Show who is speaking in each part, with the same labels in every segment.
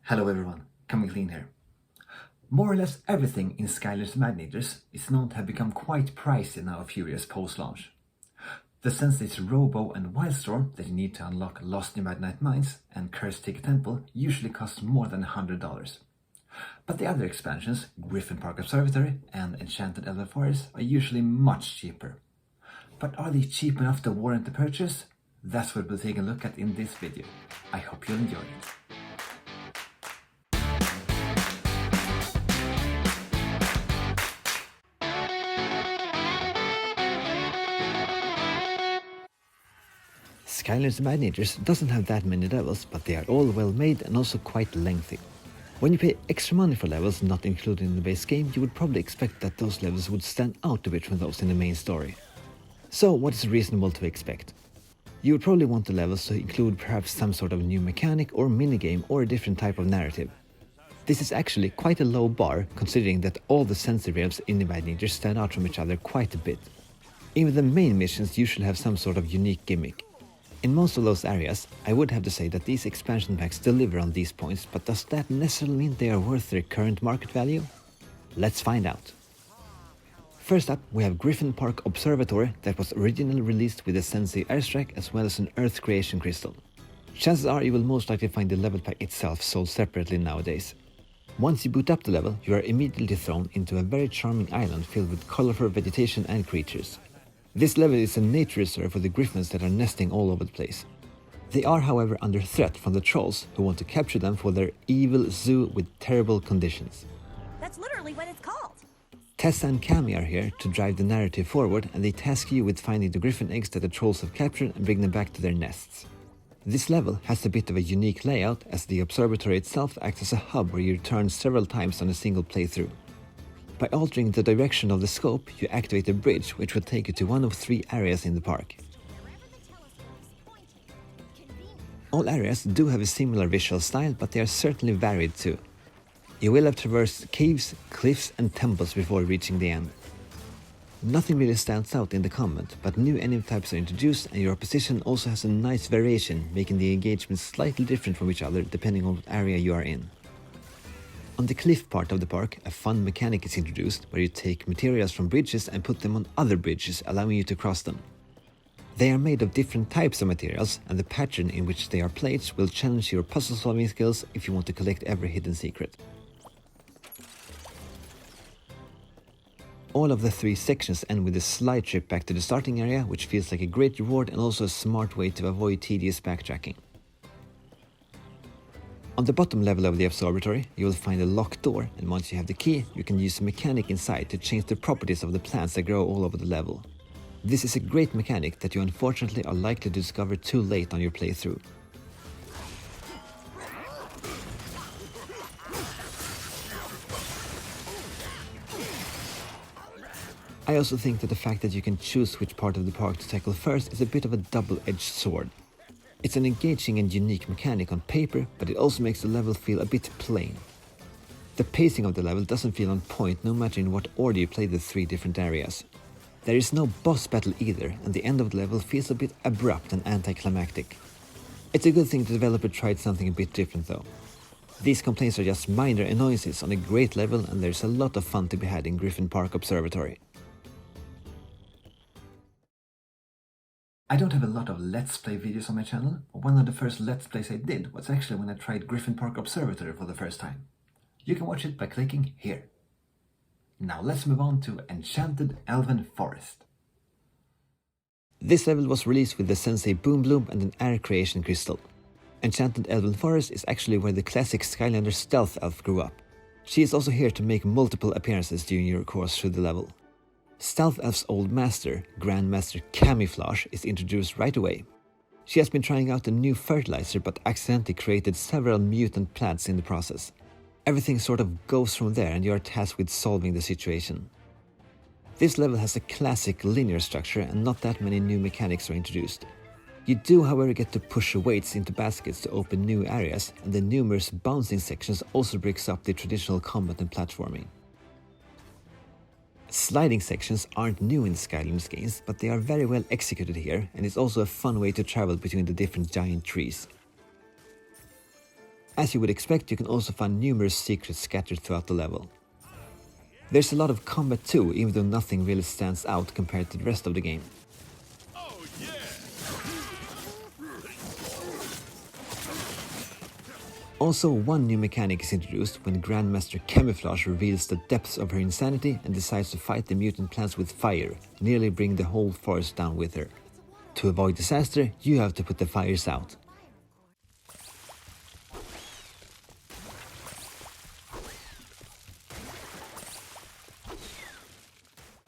Speaker 1: Hello everyone, Coming Clean here. More or less everything in Skylanders Imaginators is known to have become quite pricey now a few years post-launch. The Sensei's Robo and Wildstorm that you need to unlock Lost Imaginite Mines and Cursed Ticket Temple usually cost more than $100. But the other expansions, Griffin Park Observatory and Enchanted Elven are usually much cheaper. But are they cheap enough to warrant the purchase? That's what we'll take a look at in this video. I hope you'll enjoy it.
Speaker 2: Skylanders Imaginators doesn't have that many levels, but they are all well made and also quite lengthy. When you pay extra money for levels not included in the base game, you would probably expect that those levels would stand out a bit from those in the main story. So what is reasonable to expect? You would probably want the levels to include perhaps some sort of new mechanic or minigame or a different type of narrative. This is actually quite a low bar, considering that all the sensory realms in Imaginators stand out from each other quite a bit. Even the main missions usually have some sort of unique gimmick. In most of those areas, I would have to say that these expansion packs deliver on these points, but does that necessarily mean they are worth their current market value? Let's find out. First up, we have Griffin Park Observatory that was originally released with a Sensei Airstrike as well as an Earth Creation Crystal. Chances are you will most likely find the level pack itself sold separately nowadays. Once you boot up the level, you are immediately thrown into a very charming island filled with colorful vegetation and creatures. This level is a nature reserve for the Griffins that are nesting all over the place. They are, however, under threat from the trolls who want to capture them for their evil zoo with terrible conditions.
Speaker 3: That's literally what it's called.
Speaker 2: Tessa and Cammy are here to drive the narrative forward, and they task you with finding the Griffin eggs that the trolls have captured and bring them back to their nests. This level has a bit of a unique layout, as the observatory itself acts as a hub where you return several times on a single playthrough. By altering the direction of the scope, you activate a bridge which will take you to one of 3 areas in the park. All areas do have a similar visual style, but they are certainly varied too. You will have traversed caves, cliffs and temples before reaching the end. Nothing really stands out in the combat, but new enemy types are introduced and your opposition also has a nice variation, making the engagements slightly different from each other depending on what area you are in. On the cliff part of the park, a fun mechanic is introduced where you take materials from bridges and put them on other bridges, allowing you to cross them. They are made of different types of materials, and the pattern in which they are placed will challenge your puzzle-solving skills if you want to collect every hidden secret. All of the 3 sections end with a slide trip back to the starting area, which feels like a great reward and also a smart way to avoid tedious backtracking. On the bottom level of the observatory, you will find a locked door, and once you have the key, you can use a mechanic inside to change the properties of the plants that grow all over the level. This is a great mechanic that you unfortunately are likely to discover too late on your playthrough. I also think that the fact that you can choose which part of the park to tackle first is a bit of a double-edged sword. It's an engaging and unique mechanic on paper, but it also makes the level feel a bit plain. The pacing of the level doesn't feel on point no matter in what order you play the 3 different areas. There is no boss battle either, and the end of the level feels a bit abrupt and anticlimactic. It's a good thing the developer tried something a bit different though. These complaints are just minor annoyances on a great level, and there's a lot of fun to be had in Griffin Park Observatory.
Speaker 1: I don't have a lot of Let's Play videos on my channel, but one of the first Let's Plays I did was actually when I tried Griffin Park Observatory for the first time. You can watch it by clicking here. Now let's move on to Enchanted Elven Forest.
Speaker 2: This level was released with the Sensei Boom Bloom and an Air Creation Crystal. Enchanted Elven Forest is actually where the classic Skylanders Stealth Elf grew up. She is also here to make multiple appearances during your course through the level. Stealth Elf's old master, Grandmaster Camouflage, is introduced right away. She has been trying out a new fertilizer but accidentally created several mutant plants in the process. Everything sort of goes from there and you are tasked with solving the situation. This level has a classic linear structure and not that many new mechanics are introduced. You do however get to push weights into baskets to open new areas, and the numerous bouncing sections also breaks up the traditional combat and platforming. Sliding sections aren't new in Skylanders games, but they are very well executed here, and it's also a fun way to travel between the different giant trees. As you would expect, you can also find numerous secrets scattered throughout the level. There's a lot of combat too, even though nothing really stands out compared to the rest of the game. Also, one new mechanic is introduced when Grandmaster Camouflage reveals the depths of her insanity and decides to fight the mutant plants with fire, nearly bring the whole forest down with her. To avoid disaster, you have to put the fires out.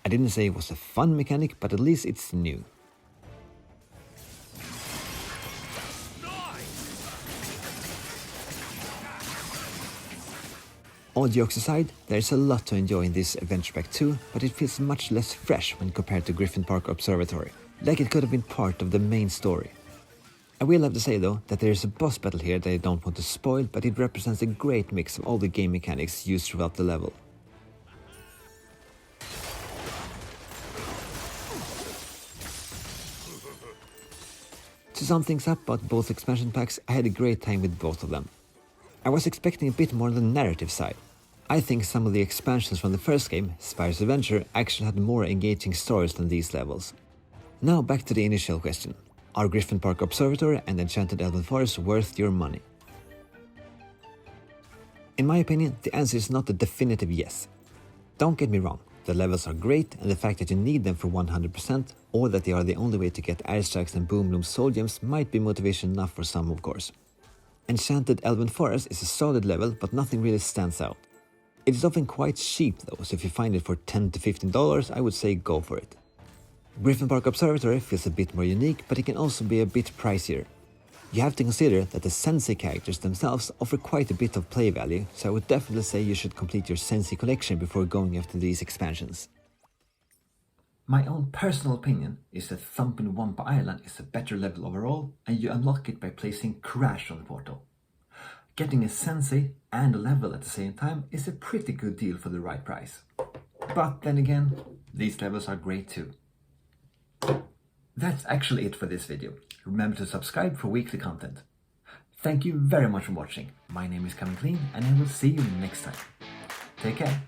Speaker 2: I didn't say it was a fun mechanic, but at least it's new. All jokes aside, there's a lot to enjoy in this Adventure Pack 2, but it feels much less fresh when compared to Griffin Park Observatory, like it could have been part of the main story. I will have to say though that there is a boss battle here that I don't want to spoil, but it represents a great mix of all the game mechanics used throughout the level. To sum things up about both expansion packs, I had a great time with both of them. I was expecting a bit more on the narrative side. I think some of the expansions from the first game, Spyro's Adventure, actually had more engaging stories than these levels. Now back to the initial question. Are Griffin Park Observatory and Enchanted Elven Forest worth your money? In my opinion, the answer is not a definitive yes. Don't get me wrong, the levels are great, and the fact that you need them for 100% or that they are the only way to get airstrikes and Boom Bloom soul gems might be motivation enough for some, of course. Enchanted Elven Forest is a solid level, but nothing really stands out. It is often quite cheap though, so if you find it for $10 to $15, I would say go for it. Griffin Park Observatory feels a bit more unique, but it can also be a bit pricier. You have to consider that the Sensei characters themselves offer quite a bit of play value, so I would definitely say you should complete your Sensei collection before going after these expansions.
Speaker 1: My own personal opinion is that Thumpin' Wumpa Island is a better level overall, and you unlock it by placing Crash on the portal. Getting a Sensei and a level at the same time is a pretty good deal for the right price. But then again, these levels are great too. That's actually it for this video. Remember to subscribe for weekly content. Thank you very much for watching. My name is Coming Clean, and I will see you next time. Take care.